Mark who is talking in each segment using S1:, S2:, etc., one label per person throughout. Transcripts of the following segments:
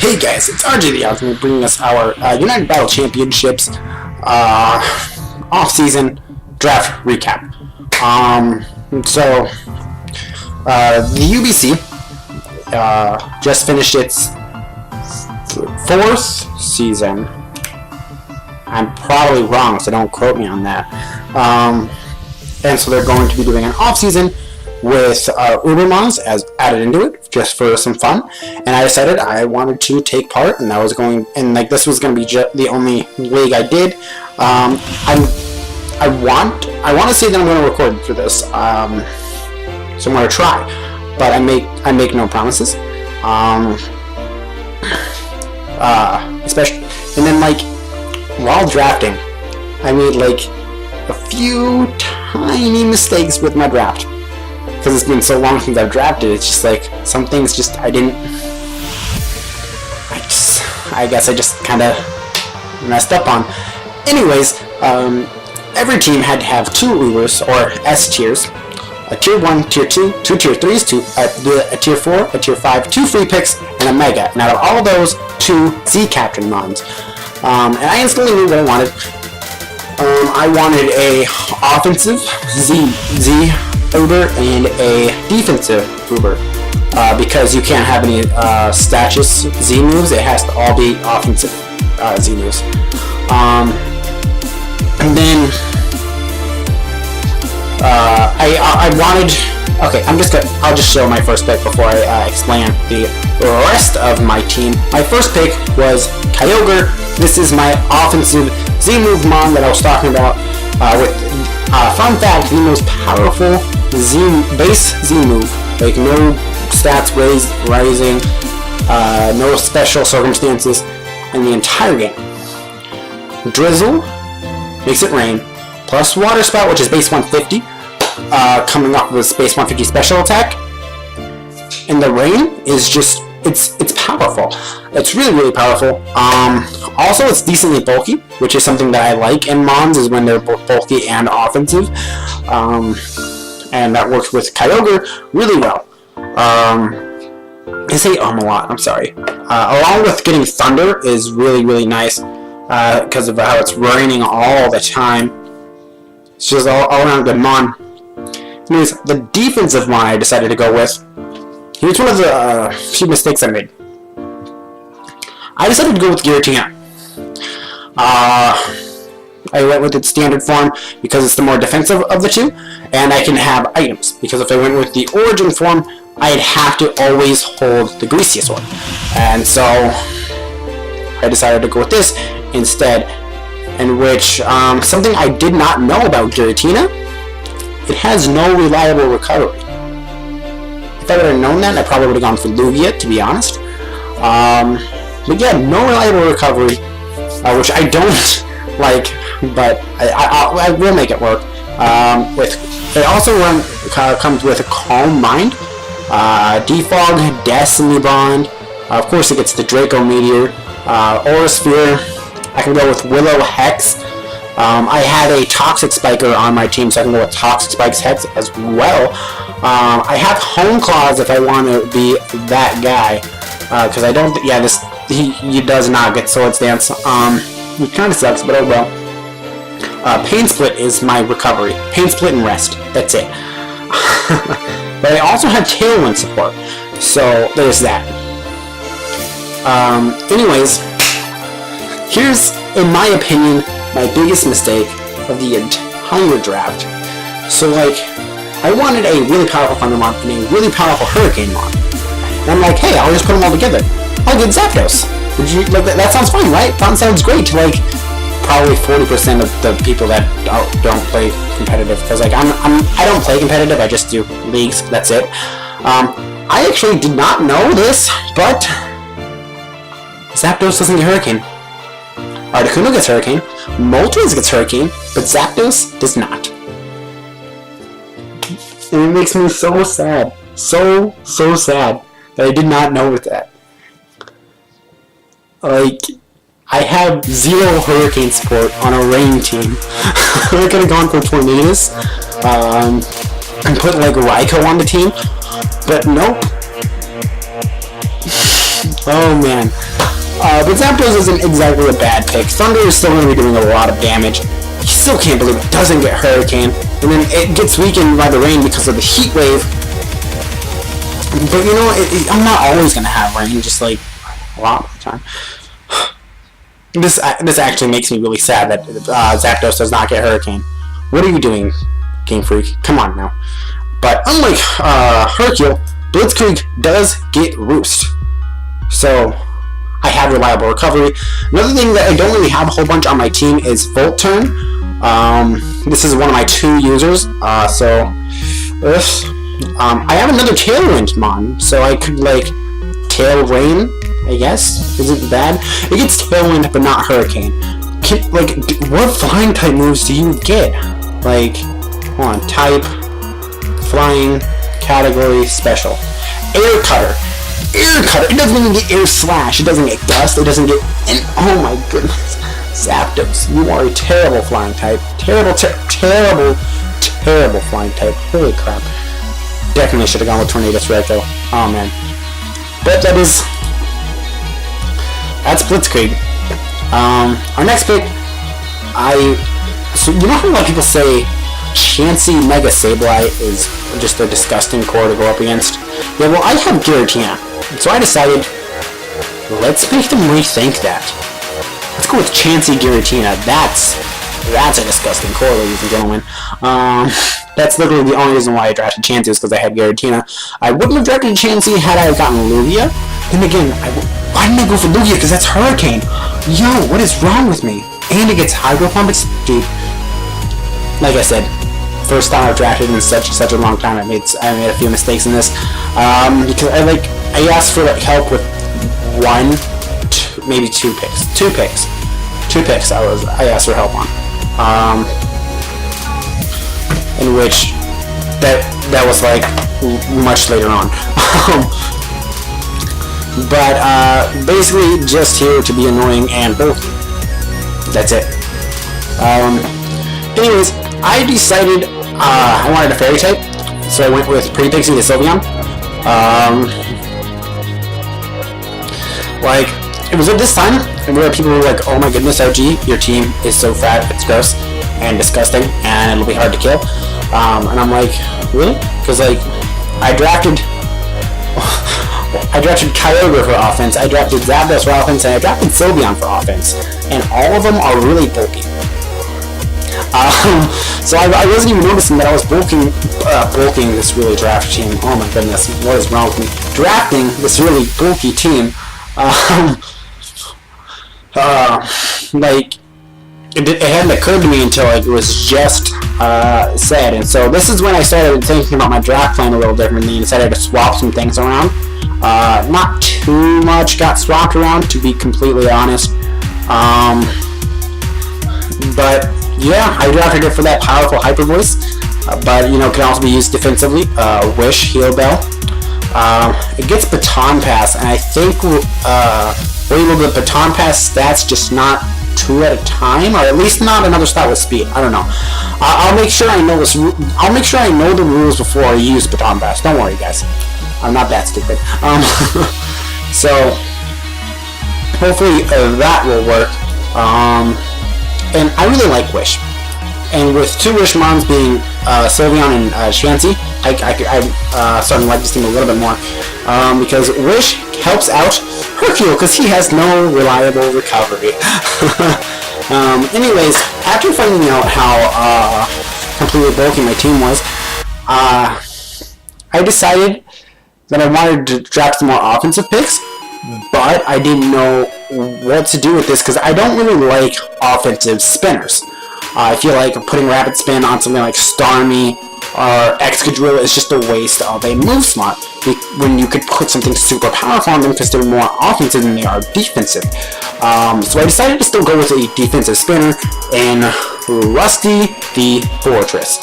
S1: Hey guys, it's RJ the Ultimate bringing us our United Battle Championships off-season draft recap. The UBC just finished its fourth season. I'm probably wrong, so don't quote me on that. And so they're going to be doing an off-season with Ubermons as added into it, just for some fun. And I decided I wanted to take part, and this was going to be the only league I did. I want to say that I'm going to record for this, so I'm going to try, but I make no promises. Especially, and then while drafting, I made a few tiny mistakes with my draft. Because it's been so long since I've drafted, it's just some things I guess I just kind of messed up on. Anyways, every team had to have two Ubers, or S tiers. A tier 1, tier 2, two tier 3s, a tier 4, a tier 5, 2 free picks, and a mega. And out of all of those, 2 Z captain mons. And I instantly knew what I wanted. I wanted a offensive Z Uber and a defensive Uber, because you can't have any status Z moves. It has to all be offensive Z moves. And then I wanted. Okay, I'll just show my first pick before I explain the rest of my team. My first pick was Kyogre. This is my offensive Z move mon that I was talking about. Fun fact: the most powerful base Z move, no stats rising, no special circumstances in the entire game. Drizzle makes it rain, plus Water Spout, which is base 150, coming off of this base 150 special attack. And the rain is just it's powerful. It's really powerful. Also, it's decently bulky, which is something that I like in mons, is when they're both bulky and offensive. And that works with Kyogre really well. I say a lot, I'm sorry. Along with getting Thunder is really nice, because of how it's raining all the time. It's just all around good mon. Anyways, the defensive mon I decided to go with. Here's one of the few mistakes I made. I decided to go with Giratina. I went with its standard form because it's the more defensive of the two, and I can have items, because if I went with the origin form, I'd have to always hold the greasiest one. And so I decided to go with this instead, in which something I did not know about Giratina, it has no reliable recovery. If I would have known that, I probably would have gone for Lugia, to be honest. But yeah, no reliable recovery, which I don't like, but I will make it work. It also comes with a Calm Mind, Defog, Destiny Bond. Of course, it gets the Draco Meteor, Aura Sphere. I can go with Willow Hex. I have a Toxic Spiker on my team, so I can go with Toxic Spike's Hex as well. I have Home Claws if I want to be that guy, because I don't. Yeah, he does not get Swords Dance. Which kind of sucks, but oh well. Pain Split is my recovery. Pain Split and Rest. That's it. But I also have Tailwind support, so there's that. Anyways, here's, in my opinion, my biggest mistake of the entire draft. So, I wanted a really powerful Thundermon and a really powerful Hurricane Mon. And I'm like, hey, I'll just put them all together. I'll get Zapdos. Would you that sounds fine, right? That sounds great to probably 40% of the people that don't play competitive, because I don't play competitive, I just do leagues, that's it. I actually did not know this, but Zapdos doesn't get Hurricane. Articuno gets Hurricane, Moltres gets Hurricane, but Zapdos does not. And it makes me so sad, so sad that I did not know that. I have 0 Hurricane support on a rain team. I could have gone for Tornadus, and put Raikou on the team, but nope. Oh man. But Zapdos isn't exactly a bad pick. Thunder is still going to be doing a lot of damage. You still can't believe it doesn't get Hurricane. And then it gets weakened by the rain because of the heat wave. But you know, I'm not always going to have rain, just like a lot of the time. This actually makes me really sad that Zapdos does not get Hurricane. What are you doing, Game Freak? Come on now. But unlike Hercule, Blitzkrieg does get Roost. So I have reliable recovery. Another thing that I don't really have a whole bunch on my team is Volt Turn. This is one of my 2 users. I have another Tailwind Mon, so I could like Tail Rain, I guess. Isn't bad. It gets Tailwind, but not Hurricane. What flying type moves do you get? Like, hold on, type, flying, category, special. Air Cutter. Air Cutter. It doesn't even get Air Slash. It doesn't get Gust. It doesn't get... oh my goodness. Zapdos, you are a terrible flying type. Terrible flying type. Holy crap. Definitely should have gone with Tornado Strike though. Oh man. But that's Blitzkrieg. Our next pick, so you know how a lot of people say Chansey Mega Sableye is just a disgusting core to go up against? Yeah, well, I have Giratina, so I decided, let's make them rethink that. Let's go with Chansey Giratina. That's a disgusting core, ladies and gentlemen. That's literally the only reason why I drafted Chansey is because I had Giratina. I wouldn't have drafted Chansey had I gotten Lugia. Then again, why didn't I go for Lugia? Because that's Hurricane. Yo, what is wrong with me? And it gets Hydro Pump. It's, dude, like I said, first time I've drafted in such a long time. I made a few mistakes in this because I asked for help with maybe two picks. I asked for help on. In which that was like much later on. But basically just here to be annoying and bulky. That's it. Anyways, I decided I wanted a fairy type, so I went with Pretty Pixie to Sylveon. It was at this time where people were like, oh my goodness, OG, your team is so fat, it's gross and disgusting, and it'll be hard to kill. And I'm like, really? Because I drafted Kyogre for offense, I drafted Zapdos for offense, and I drafted Sylveon for offense, and all of them are really bulky. So I wasn't even noticing that I was bulking this really draft team. Oh my goodness, what is wrong with me? Drafting this really bulky team. It hadn't occurred to me until it was just said, and so this is when I started thinking about my draft plan a little differently and decided to swap some things around. Not too much got swapped around, to be completely honest. But yeah, I drafted it for that powerful Hyper Voice, but you know, can also be used defensively. Wish, Heal Bell. It gets Baton Pass, and I think we're able to Baton Pass stats, just not 2 at a time, or at least not another stat with speed. I don't know. I'll make sure I know this. I'll make sure I know the rules before I use Baton Pass. Don't worry, guys. I'm not that stupid. So hopefully that will work. And I really like Wish. And with 2 Wish Mons being Sylveon and Chansey, I starting to like this team a little bit more. Because Wish helps out Hercule because he has no reliable recovery. Anyways, after finding out how completely bulky my team was, I decided that I wanted to draft some more offensive picks, but I didn't know what to do with this because I don't really like offensive spinners. I feel like putting Rapid Spin on something like Starmie or Excadrill is just a waste of a move slot when you could put something super powerful on them because they're more offensive than they are defensive. So I decided to still go with a defensive spinner in Rusty the Fortress.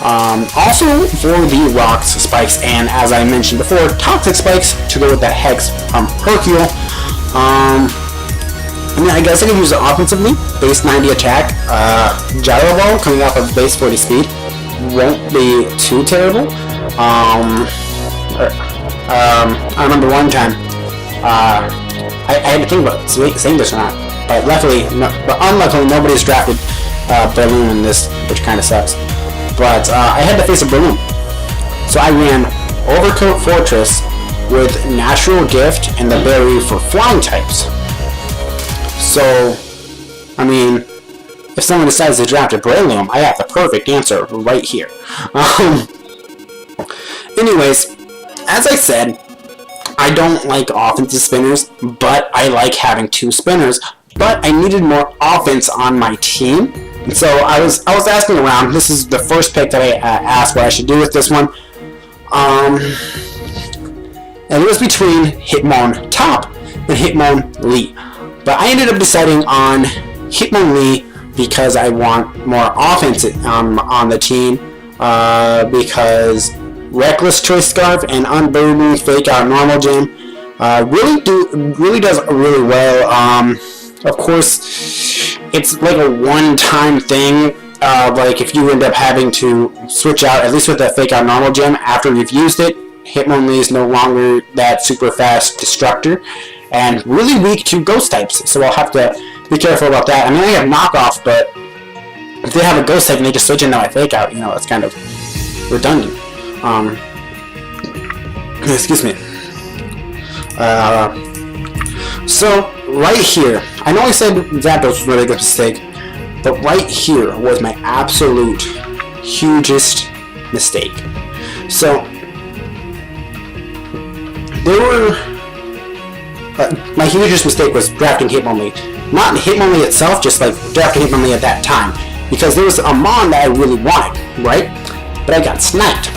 S1: Also for the Rocks Spikes, and as I mentioned before, Toxic Spikes to go with the Hex from Hercule. I mean, I guess I could use it offensively. Base 90 attack. Gyro Ball coming off of base 40 speed won't be too terrible. I remember one time I had to think about saying this or not, but unluckily nobody's drafted Breloom in this, which kind of sucks. But I had to face a Breloom, so I ran Overcoat Fortress with Natural Gift and the Berry for flying types. So, I mean, if someone decides to draft a Breloom, I have the perfect answer right here. Anyways, as I said, I don't like offensive spinners, but I like having 2 spinners. But I needed more offense on my team, and so I was asking around. This is the first pick that I asked what I should do with this one. And it was between Hitmontop and Hitmonlee. But I ended up deciding on Hitmonlee because I want more offense on the team. Because Reckless Choice Scarf and Unburdened Fake Out Normal Gem really does really well. Of course, it's like a one-time thing. Like if you end up having to switch out, at least with the Fake Out Normal Gem, after you've used it, Hitmonlee is no longer that super fast Destructor, and really weak to Ghost types, so I'll have to be careful about that. I mean, I have Knockoff, but if they have a Ghost type and they just switch into my Fake Out, it's kind of redundant. Excuse me. So, right here, I know I said Zapdos was a really good mistake, but right here was my absolute hugest mistake. So, my hugest mistake was drafting Hitmonlee. Not Hitmonlee itself, just like drafting Hitmonlee at that time. Because there was a Mon that I really wanted, right? But I got sniped.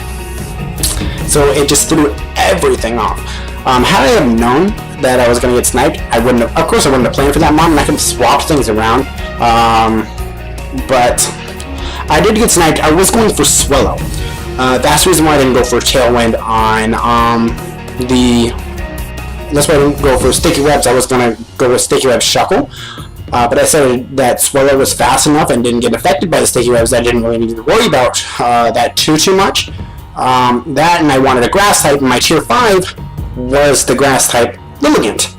S1: So it just threw everything off. Had I have known that I was going to get sniped, I wouldn't have, of course I wouldn't have planned for that Mon, and I could have swapped things around. But I did get sniped. I was going for Swellow. That's the reason why I didn't go for Tailwind on that's why I didn't go for Sticky Webs. I was going to go with Sticky Webs Shuckle. But I said that Swellow was fast enough and didn't get affected by the Sticky Webs. I didn't really need to worry about that too much. That, and I wanted a Grass type, and my Tier 5 was the Grass type Lilligant.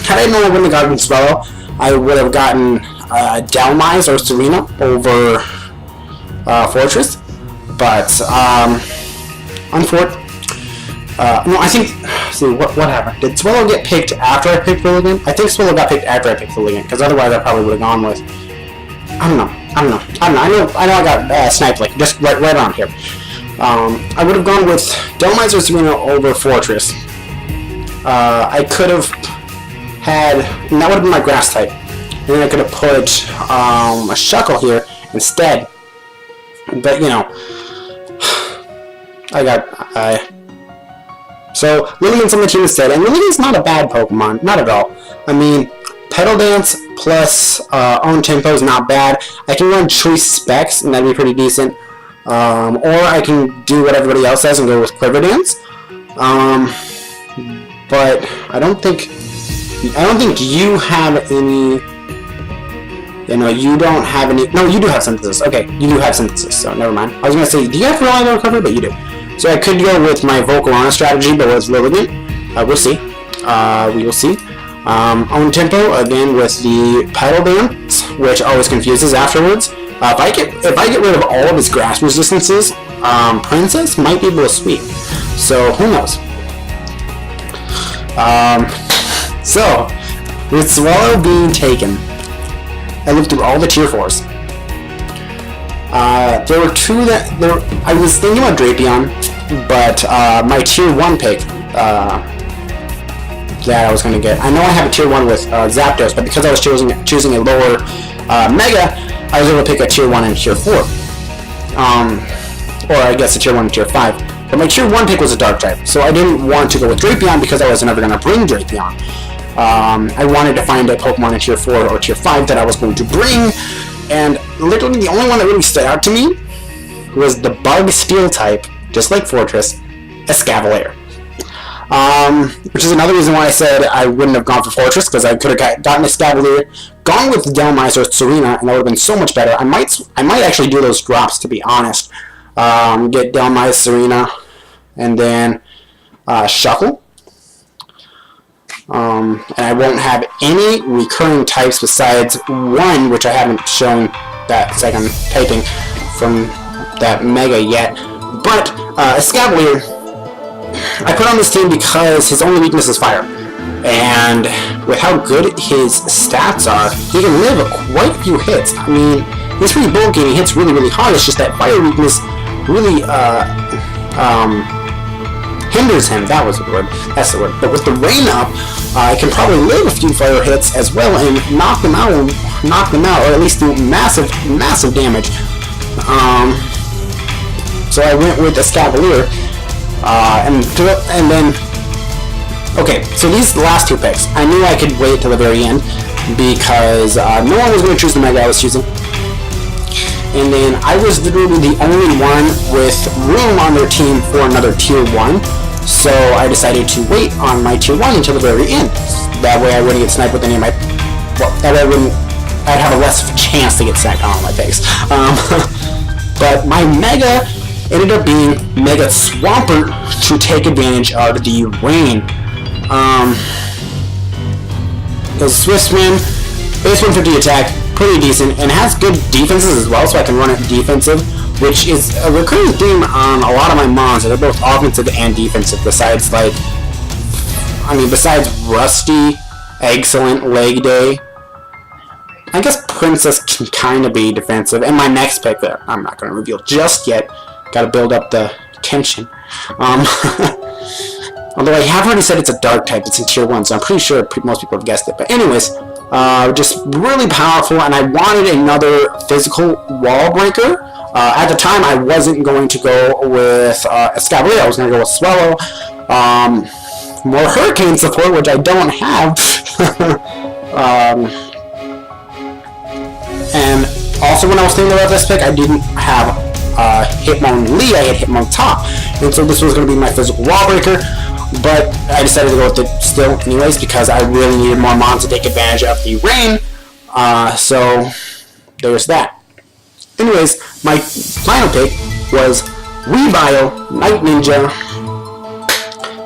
S1: Had I known I wouldn't have gotten Swellow, I would have gotten Delmise or Serena over Fortress. But, unfortunately, no, I think, see, what happened? Did Swellow get picked after I picked Lilligant? I think Swellow got picked after I picked Lilligant, because otherwise I probably would have gone with, I don't know. I know I got sniped, like, just right on here. I would have gone with Delmise or Serena over Fortress. I could have had, and that would have been my Grass type. And then I could have put a Shuckle here instead. But, so Lilligant's on the team instead, and Lilligant's not a bad Pokemon, not at all. I mean, Petal Dance plus Own Tempo is not bad. I can run Choice Specs, and that'd be pretty decent. Or I can do what everybody else does and go with Quiver Dance. But I don't think you have any. You don't have any. No, you do have Synthesis. Okay, you do have Synthesis, so never mind. I was gonna say, do you have Reliable Recovery? But you do. So I could go with my Volcarona strategy, but with Lilligant. We'll see. We will see. Own Tempo, again with the Petal Dance, which always confuses afterwards. If I get rid of all of his Grass resistances, Princess might be able to sweep. So, who knows? So, with Swellow being taken, I looked through all the Tier 4s. There were two I was thinking about Drapion, but my Tier 1 pick that I was going to get, I know I have a Tier 1 with Zapdos, but because I was choosing a lower Mega, I was able to pick a Tier 1 and Tier 4. Or I guess a Tier 1 and Tier 5. But my Tier 1 pick was a Dark type, so I didn't want to go with Drapion because I was never going to bring Drapion. I wanted to find a Pokemon in Tier 4 or Tier 5 that I was going to bring, and literally the only one that really stood out to me was the Bug Steel type, just like Fortress, Escavalier. Which is another reason why I said I wouldn't have gone for Fortress, because I could have gotten Escavalier, gone with Delmise or Serena, and that would have been so much better. I might actually do those drops, to be honest. Get Delmise, Serena, and then Shuckle. And I won't have any recurring types besides one, which I haven't shown that second typing from that Mega yet. But Escavalier, I put on this team because his only weakness is fire. And with how good his stats are, he can live quite a few hits. I mean, he's pretty bulky and he hits really, really hard. It's just that fire weakness really hinders him. That was the word. That's the word. But with the rain up, I can probably live a few fire hits as well and knock them out, or at least do massive, massive damage. So I went with Escavalier, and then. Okay, so these last two picks, I knew I could wait till the very end because no one was going to choose the Mega I was choosing. And then I was literally the only one with room on their team for another Tier 1. So I decided to wait on my Tier 1 until the very end. That way I wouldn't get sniped with any of my... Well, that way I'd have a less of a chance to get sniped on all my picks. But my Mega ended up being Mega Swampert to take advantage of the rain. The Swiftman, base 150 attack, pretty decent, and has good defenses as well, so I can run it defensive, which is a recurring theme on a lot of my mons. They're both offensive and defensive, besides Rusty, Excellent, Leg Day. I guess Princess can kind of be defensive, and my next pick there, I'm not going to reveal just yet. Gotta build up the tension. Although I have already said it's a dark type, it's in Tier 1, so I'm pretty sure most people have guessed it. But anyways, just really powerful, and I wanted another physical wall breaker. At the time, I wasn't going to go with Escavalier, I was going to go with Swallow. More Hurricane support, which I don't have. And also when I was thinking about this pick, I didn't have Hitmon Lee, I had Hitmon Top. And so this was going to be my physical wall breaker. But I decided to go with it still anyways because I really needed more mons to take advantage of the rain. So there's that. Anyways, my final pick was Weavile Night Ninja.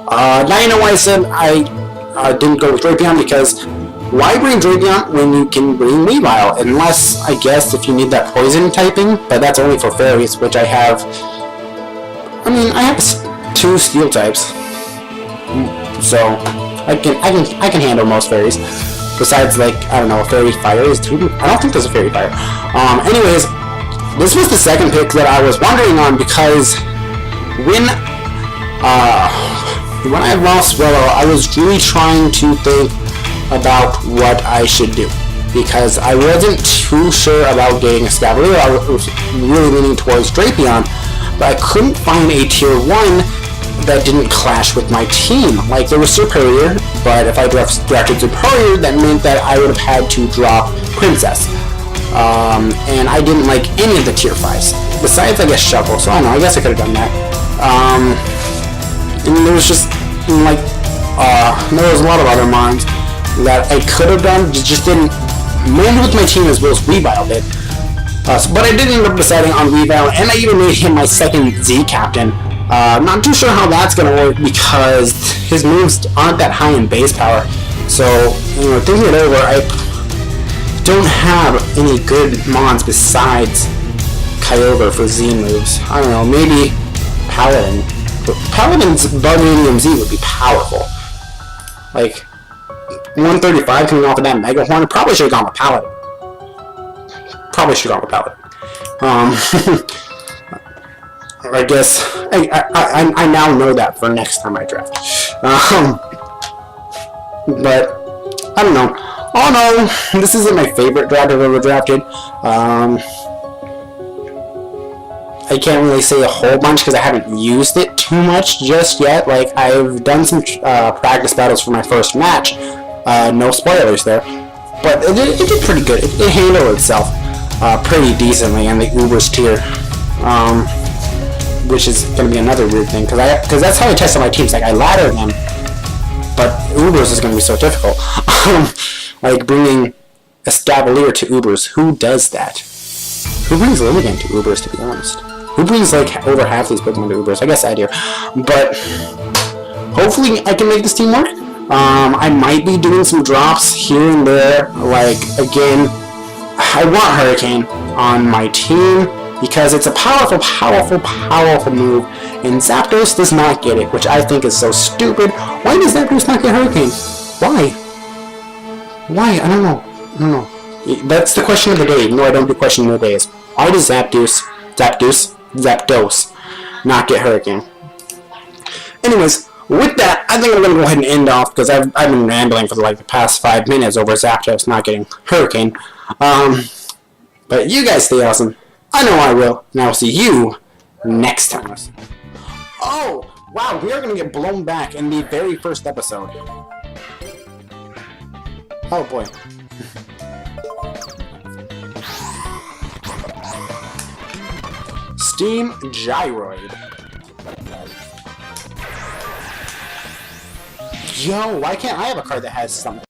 S1: Now you know why I said I didn't go with Drapion, because why bring Drapion when you can bring Weavile? Unless, I guess, if you need that poison typing, but that's only for fairies, which I have. I mean, I have 2 steel types. So I can handle most fairies. Besides, like, I don't know, a fairy fire is too. I don't think there's a fairy fire. Anyways, this was the second pick that I was wondering on because when I lost Swallow, I was really trying to think about what I should do because I wasn't too sure about getting a Escavalier. I was really leaning towards Drapion, but I couldn't find a Tier 1 that didn't clash with my team. Like, there was Superior, but if I drafted Superior, that meant that I would have had to drop Princess. And I didn't like any of the Tier 5s. Besides, I guess, Shuffle, so I don't know, I guess I could have done that. And there was just, like, there was a lot of other mons that I could have done, just didn't land with my team as well as Weavile did. But I did end up deciding on Weavile, and I even made him my second Z captain. I'm not too sure how that's going to work because his moves aren't that high in base power. So, you know, thinking it over, I don't have any good mons besides Kyogre for Z moves. I don't know, maybe Paladin. But Paladin's Bug-Medium Z would be powerful. Like, 135 coming off of that Mega Horn, probably should have gone with Paladin. I guess I now know that for next time I draft. But I don't know. Oh no, this isn't my favorite draft I've ever drafted. I can't really say a whole bunch because I haven't used it too much just yet. Like, I've done some practice battles for my first match. No spoilers there, but it did pretty good. It handled itself pretty decently in the Ubers tier. Which is going to be another weird thing, because that's how I tested my teams. Like, I ladder them, but Ubers is going to be so difficult. Like, bringing a Escavalier to Ubers. Who does that? Who brings Lilligant to Ubers, to be honest? Who brings, like, over half these Pokemon to Ubers? I guess I do. But hopefully I can make this team work. I might be doing some drops here and there. Like, again, I want Hurricane on my team because it's a powerful, powerful, powerful move, and Zapdos does not get it, which I think is so stupid. Why does Zapdos not get Hurricane? Why? Why? I don't know. That's the question of the day. No, I don't do question of the days. Why does Zapdos not get Hurricane? Anyways, with that, I think I'm going to go ahead and end off because I've been rambling for like the past 5 minutes over Zapdos not getting Hurricane. But you guys stay awesome. I know I will, and I will see you next time. Oh, wow, we are going to get blown back in the very first episode. Oh boy. Steam Gyroid. Yo, why can't I have a card that has something?